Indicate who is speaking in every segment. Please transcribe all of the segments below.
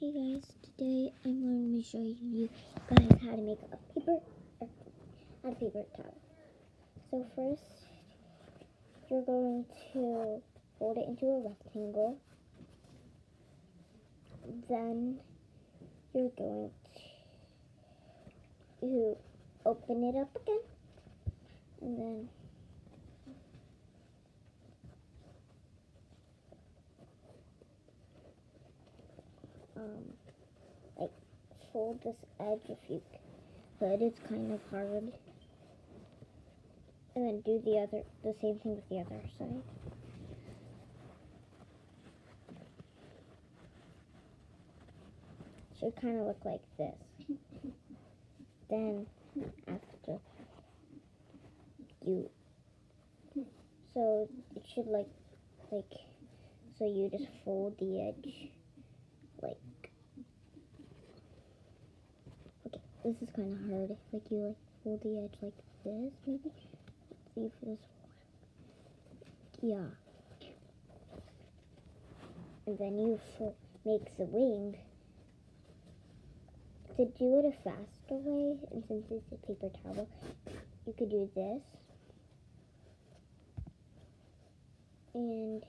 Speaker 1: Hey guys, today I'm going to show you guys how to make a paper towel. So first, you're going to fold it into a rectangle. Then you're going to open it up again, and then like fold this edge if you could. It's kind of hard. And then do the same thing with the other side. Should kind of look like this. Then after so it should so you just fold the edge like, okay, this is kind of hard. Like you fold the edge like this, maybe. Let's see if this, yeah. And then you make the wing. To do it a faster way, and since it's a paper towel, you could do this. And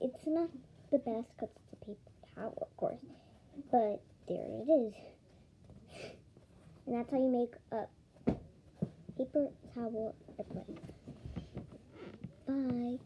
Speaker 1: it's not the best because it's a paper towel, of course, but there it is. And that's how you make a paper towel airplane. Bye.